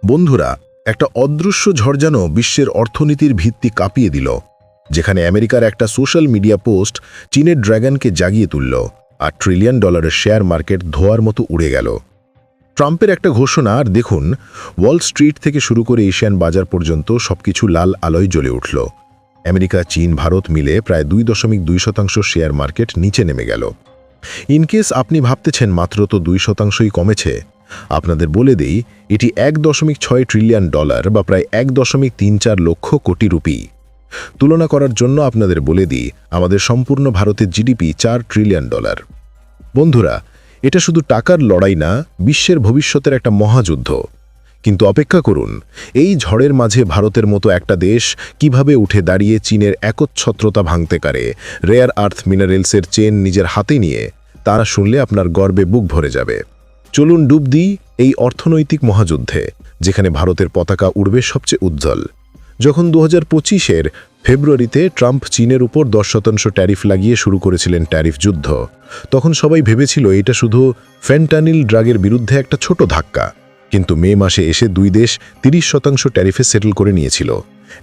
বন্ধুরা, একটা অদৃশ্য ঝড় যেন বিশ্বের অর্থনীতির ভিত্তি কাঁপিয়ে দিল। যেখানে আমেরিকার একটা সোশ্যাল মিডিয়া পোস্ট চীনের ড্র্যাগনকে জাগিয়ে তুলল, আর ট্রিলিয়ন ডলারের শেয়ার মার্কেট ধোয়ার মতো উড়ে গেল। ট্রাম্পের একটা ঘোষণা, আর দেখুন ওয়াল স্ট্রিট থেকে শুরু করে এশিয়ান বাজার পর্যন্ত সবকিছু লাল আলোয় জ্বলে উঠল। আমেরিকা, চীন, ভারত মিলে প্রায় 2.2% শেয়ার মার্কেট নিচে নেমে গেল। ইনকেস আপনি ভাবতেছেন মাত্র তো 2%ই কমেছে, আপনাদের বলে দেই এটি 1.6 ট্রিলিয়ন ডলার বা প্রায় 1.34 লক্ষ কোটি রুপি। তুলনা করার জন্য আপনাদের বলে দিই আমাদের সম্পূর্ণ ভারতের জিডিপি 4 ট্রিলিয়ন ডলার। বন্ধুরা, এটা শুধু টাকার লড়াই না, বিশ্বের ভবিষ্যতের একটা মহাযুদ্ধ। কিন্তু অপেক্ষা করুন, এই ঝড়ের মাঝে ভারতের মতো একটা দেশ কিভাবে উঠে দাঁড়িয়ে চীনের একচ্ছত্রতা ভাঙতে পারে, রেয়ার আর্থ মিনারেলসের চেন নিজের হাতে নিয়ে, তারা শুনলে আপনার গর্বে বুক ভরে যাবে। চলুন ডুব দিই এই অর্থনৈতিক মহাযুদ্ধে, যেখানে ভারতের পতাকা উড়বে সবচেয়ে উজ্জ্বল। যখন 2025-এর ফেব্রুয়ারিতে ট্রাম্প চীনের উপর 10% ট্যারিফ লাগিয়ে শুরু করেছিলেন ট্যারিফ যুদ্ধ, তখন সবাই ভেবেছিল এটা শুধু ফেন্টানিল ড্রাগের বিরুদ্ধে একটা ছোট ধাক্কা। কিন্তু মে মাসে এসে দুই দেশ 30% ট্যারিফে সেটেল করে নিয়েছিল,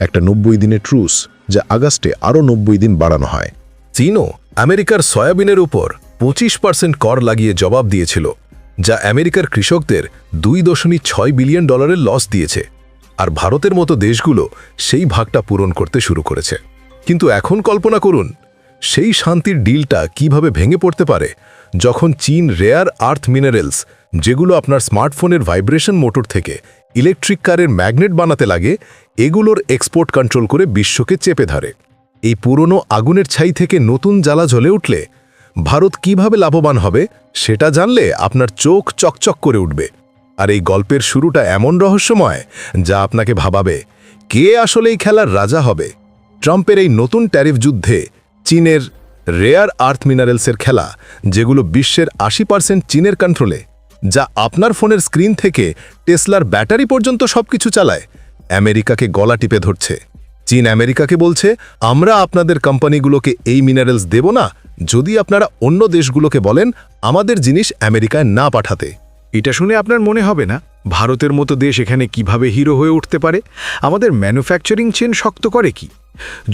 একটা 90 দিনের ট্রুস, যা আগস্টে আরও 90 দিন বাড়ানো হয়। চীনও আমেরিকার সয়াবিনের উপর 25% কর লাগিয়ে জবাব দিয়েছিল, যা আমেরিকার কৃষকদের $2.6 বিলিয়ন লস দিয়েছে। আর ভারতের মতো দেশগুলো সেই ভাগটা পূরণ করতে শুরু করেছে। কিন্তু এখন কল্পনা করুন, সেই শান্তির ডিলটা কিভাবে ভেঙে পড়তে পারে যখন চীন রেয়ার আর্থ মিনারেলস, যেগুলো আপনার স্মার্টফোনের ভাইব্রেশন মোটর থেকে ইলেকট্রিক কারের ম্যাগনেট বানাতে লাগে, এগুলোর এক্সপোর্ট কন্ট্রোল করে বিশ্বকে চেপে ধরে। এই পুরনো আগুনের ছাই থেকে নতুন জ্বালা জ্বলে উঠলে ভারত কিভাবে লাভবান হবে সেটা জানলে আপনার চোখ চকচক করে উঠবে। আর এই গল্পের শুরুটা এমন রহস্যময় যা আপনাকে ভাবাবে, কে আসলে এই খেলার রাজা হবে। ট্রাম্পের এই নতুন ট্যারিফ যুদ্ধে চীনের রেয়ার আর্থ মিনারেলসের খেলা, যেগুলো বিশ্বের 80% চীনের কন্ট্রোলে, যা আপনার ফোনের স্ক্রিন থেকে টেসলার ব্যাটারি পর্যন্ত সবকিছু চালায়, আমেরিকাকে গলা টিপে ধরছে। চীন আমেরিকাকে বলছে, আমরা আপনাদের কোম্পানিগুলোকে এই মিনারেলস দেব না যদি আপনারা অন্য দেশগুলোকে বলেন আমাদের জিনিস আমেরিকায় না পাঠাতে। এটা শুনে আপনার মনে হবে না ভারতের মতো দেশ এখানে কিভাবে হিরো হয়ে উঠতে পারে? আমাদের ম্যানুফ্যাকচারিং চেন শক্ত করে কি?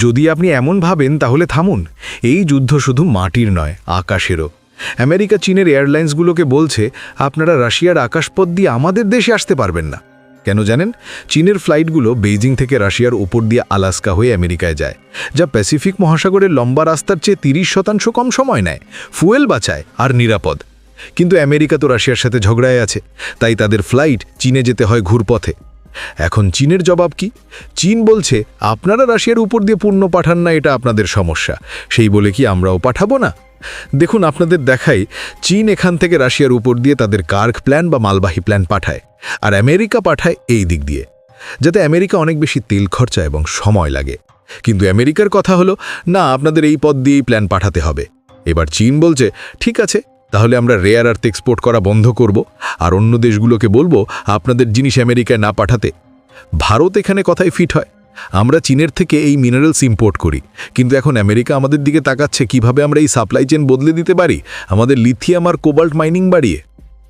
যদি আপনি এমন ভাবেন তাহলে থামুন। এই যুদ্ধ শুধু মাটির নয়, আকাশেরও। আমেরিকা চীনের এয়ারলাইন্সগুলোকে বলছে, আপনারা রাশিয়ার আকাশপথ দিয়ে আমাদের দেশে আসতে পারবেন না। কেন জানেন? চীনের ফ্লাইটগুলো বেইজিং থেকে রাশিয়ার উপর দিয়ে আলাস্কা হয়ে আমেরিকায় যায়, যা প্যাসিফিক মহাসাগরের লম্বা রাস্তার চেয়ে 30% কম সময় নেয়, ফুয়েল বাঁচায় আর নিরাপদ। কিন্তু আমেরিকা তো রাশিয়ার সাথে ঝগড়ায় আছে, তাই তাদের ফ্লাইট চীনে যেতে হয় ঘুরপথে। এখন চীনের জবাব কি? চীন বলছে, আপনারা রাশিয়ার উপর দিয়ে পণ্য পাঠান না, এটা আপনাদের সমস্যা। সেই বলে কি আমরাও পাঠাবো না? দেখুন, আপনাদের দেখাই, চীন এখান থেকে রাশিয়ার উপর দিয়ে তাদের কার্গ প্ল্যান বা মালবাহী প্ল্যান পাঠায়, আর আমেরিকা পাঠায় এই দিক দিয়ে, যাতে আমেরিকা অনেক বেশি তেল খরচা এবং সময় লাগে। কিন্তু আমেরিকার কথা হলো, না, আপনাদের এই পথ দিয়েই প্ল্যান পাঠাতে হবে। এবার চীন বলছে, ঠিক আছে, তাহলে আমরা রেয়ার আর্থ এক্সপোর্ট করা বন্ধ করব, আর অন্য দেশগুলোকে বলবো আপনাদের জিনিস আমেরিকায় না পাঠাতে। ভারত এখানে কথায় ফিট হয়, আমরা চীনের থেকে এই মিনারেলস ইম্পোর্ট করি, কিন্তু এখন আমেরিকা আমাদের দিকে তাকাচ্ছে কিভাবে আমরা এই সাপ্লাই চেন বদলে দিতে পারি আমাদের লিথিয়াম আর কোবাল্ট মাইনিং বাড়িয়ে।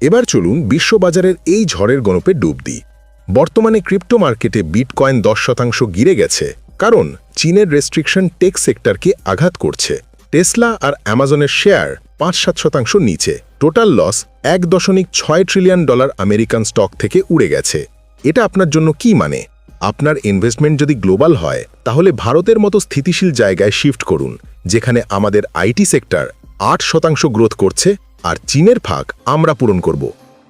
এবার চলুন বিশ্ববাজারের এই ঝড়ের গল্পে ডুব দিই। বর্তমানে ক্রিপ্টো মার্কেটে বিটকয়েন 10% গিরে গেছে, কারণ চীনের রেস্ট্রিকশন টেক সেক্টরকে আঘাত করছে। টেসলা আর অ্যামাজনের শেয়ার 5-7% নিচে। Total loss $1.6 trillion American stock থেকে উড়ে গেছে। এটা আপনার জন্য কি মানে? আপনার ইনভেস্টমেন্ট যদি গ্লোবাল হয়, তাহলে ভারতের মতো স্থিতিশীল জায়গায় শিফট করুন, যেখানে আমাদের আইটি সেক্টর 8% গ্রোথ করছে, আর চীনের ফাঁক আমরা পূরণ করব।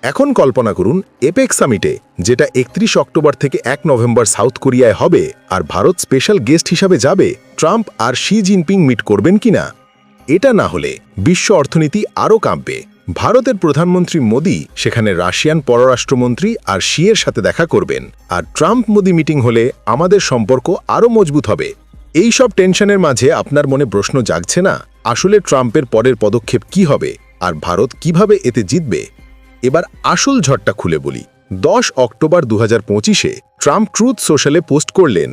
এখন কল্পনা করুন এপেক সামিটে, যেটা 31 অক্টোবর থেকে 1 নভেম্বর সাউথ কোরিয়ায় হবে, আর ভারত স্পেশাল গেস্ট হিসাবে যাবে, ট্রাম্প আর শি জিনপিং মিট করবেন কিনা? এটা না হলে বিশ্ব অর্থনীতি আরও কাঁপবে। ভারতের প্রধানমন্ত্রী মোদি সেখানে রাশিয়ান পররাষ্ট্রমন্ত্রী আর শিয়ের সাথে দেখা করবেন, আর ট্রাম্প মোদি মিটিং হলে আমাদের সম্পর্ক আরও মজবুত হবে। এই সব টেনশনের মাঝে আপনার মনে প্রশ্ন জাগছে না, আসলে ট্রাম্পের পরের পদক্ষেপ কি হবে, আর ভারত কিভাবে এতে জিতবে? এবার আসল ঝড়টা খুলে বলি। 10 অক্টোবর 2025-এ ট্রাম্প ট্রুথ সোশ্যালে পোস্ট করলেন,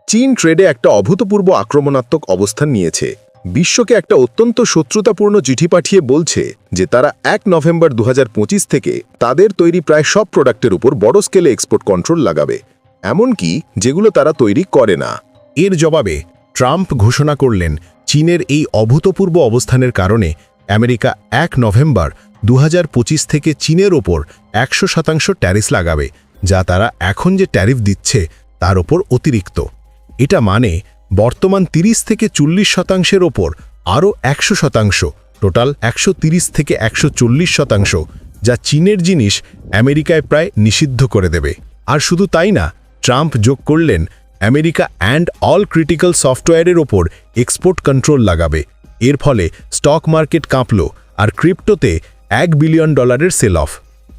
চীন ট্রেডে একটা অভূতপূর্ব আক্রমণাত্মক অবস্থান নিয়েছে, বিশ্বকে একটা অত্যন্ত শত্রুতাপূর্ণ চিঠি পাঠিয়ে বলছে যে তারা 1 নভেম্বর 2025 থেকে তাদের তৈরি প্রায় সব প্রোডাক্টের উপর বড় স্কেলে এক্সপোর্ট কন্ট্রোল লাগাবে, এমনকি যেগুলো তারা তৈরি করে না। এর জবাবে ট্রাম্প ঘোষণা করলেন চীনের এই অভূতপূর্ব অবস্থানের কারণে আমেরিকা 1 নভেম্বর 2025 থেকে চীনের ওপর 100% ট্যারিফ লাগাবে, যা তারা এখন যে ট্যারিফ দিচ্ছে তার ওপর অতিরিক্ত। এটা মানে বর্তমান 30 থেকে 40% ওপর আরও 100%, টোটাল 130 থেকে 140%, যা চীনের জিনিস আমেরিকায় প্রায় নিষিদ্ধ করে দেবে। আর শুধু তাই না, ট্রাম্প যোগ করলেন আমেরিকা অ্যান্ড অল ক্রিটিক্যাল সফটওয়্যারের ওপর এক্সপোর্ট কন্ট্রোল লাগাবে। এর ফলে স্টক মার্কেট কাঁপল আর ক্রিপ্টোতে $1 বিলিয়ন সেল অফ।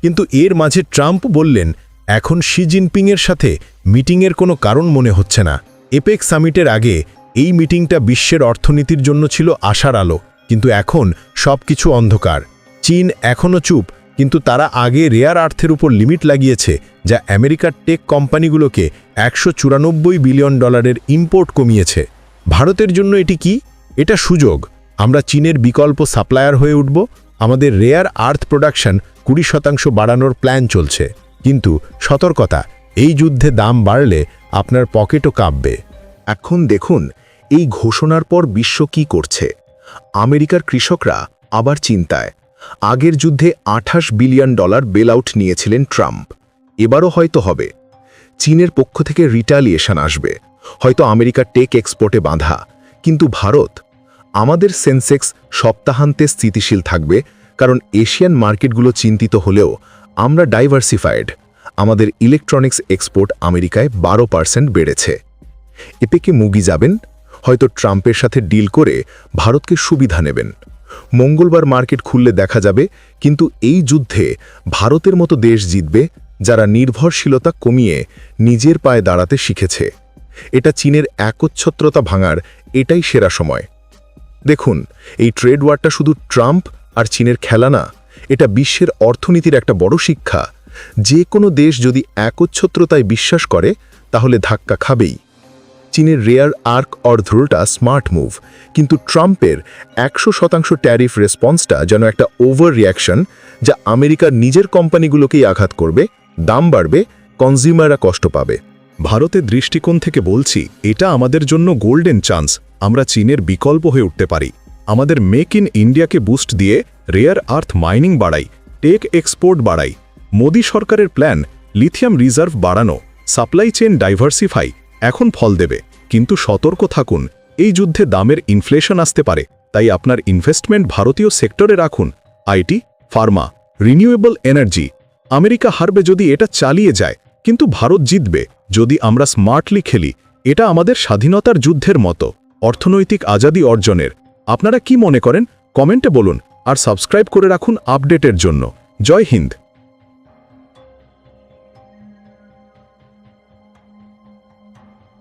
কিন্তু এর মাঝে ট্রাম্প বললেন এখন শি জিনপিংয়ের সাথে মিটিংয়ের কোনো কারণ মনে হচ্ছে না। এপেক সামিটের আগে এই মিটিংটা বিশ্বের অর্থনীতির জন্য ছিল আশার আলো, কিন্তু এখন সব কিছু অন্ধকার। চীন এখনও চুপ, কিন্তু তারা আগে রেয়ার আর্থের উপর লিমিট লাগিয়েছে, যা আমেরিকার টেক কোম্পানিগুলোকে $194 বিলিয়ন ইম্পোর্ট কমিয়েছে। ভারতের জন্য এটি কি? এটা সুযোগ। আমরা চীনের বিকল্প সাপ্লায়ার হয়ে উঠব। আমাদের রেয়ার আর্থ প্রোডাকশন 20% বাড়ানোর প্ল্যান চলছে। কিন্তু সতর্কতা, এই যুদ্ধে দাম বাড়লে আপনার পকেটও কাঁপবে। এখন দেখুন এই ঘোষণার পর বিশ্ব কি করছে। আমেরিকার কৃষকরা আবার চিন্তায়। আগের যুদ্ধে $28 বিলিয়ন বেল আউট নিয়েছিলেন ট্রাম্প, এবারও হয়তো হবে। চীনের পক্ষ থেকে রিটালিয়েশন আসবে, হয়তো আমেরিকার টেক এক্সপোর্টে বাঁধা। কিন্তু ভারত, আমাদের সেন্সেক্স সপ্তাহান্তে স্থিতিশীল থাকবে, কারণ এশিয়ান মার্কেটগুলো চিন্তিত হলেও আমরা ডাইভার্সিফাইড। আমাদের ইলেকট্রনিক্স এক্সপোর্ট আমেরিকায় 12% বেড়েছে। এপেকে মুগি যাবেন, হয়তো ট্রাম্পের সাথে ডিল করে ভারতকে সুবিধা নেবেন। মঙ্গলবার মার্কেট খুললে দেখা যাবে, কিন্তু এই যুদ্ধে ভারতের মতো দেশ জিতবে যারা নির্ভরশীলতা কমিয়ে নিজের পায়ে দাঁড়াতে শিখেছে। এটা চীনের একচ্ছত্রতা ভাঙার এটাই সেরা সময়। দেখুন, এই ট্রেড ওয়ারটা শুধু ট্রাম্প আর চীনের খেলা না, এটা বিশ্বের অর্থনীতির একটা বড় শিক্ষা। যে কোনো দেশ যদি একচ্ছত্রতায় বিশ্বাস করে তাহলে ধাক্কা খাবেই। চীনের রেয়ার আর্ক অর্ধরোটা স্মার্ট মুভ, কিন্তু ট্রাম্পের 100% ট্যারিফ রেসপন্সটা যেন একটা ওভার রিয়াকশন, যা আমেরিকার নিজের কোম্পানিগুলোকেই আঘাত করবে। দাম বাড়বে, কনজিউমাররা কষ্ট পাবে। ভারতের দৃষ্টিকোণ থেকে বলছি, এটা আমাদের জন্য গোল্ডেন চান্স। আমরা চীনের বিকল্প হয়ে উঠতে পারি। আমাদের মেক ইন ইন্ডিয়াকে বুস্ট দিয়ে রেয়ার আর্থ মাইনিং বাড়াই, টেক এক্সপোর্ট বাড়াই। মোদী সরকারের প্ল্যান লিথিয়াম রিজার্ভ বাড়ানো, সাপ্লাই চেইন ডাইভার্সিফাই এখন ফল দেবে। কিন্তু সতর্ক থাকুন, এই যুদ্ধে দামের ইনফ্লেশন আসতে পারে, তাই আপনার ইনভেস্টমেন্ট ভারতীয় সেক্টরে রাখুন। IT, Pharma, renewable energy. America হারবে যদি এটা চালিয়ে যায়, কিন্তু ভারত জিতবে যদি আমরা স্মার্টলি খেলি। এটা আমাদের স্বাধীনতার যুদ্ধের মতো, অর্থনৈতিক আজাদি অর্জনের। আপনারা কি মনে করেন কমেন্টে বলুন, আর সাবস্ক্রাইব করে রাখুন আপডেটের জন্য। জয় হিন্দ।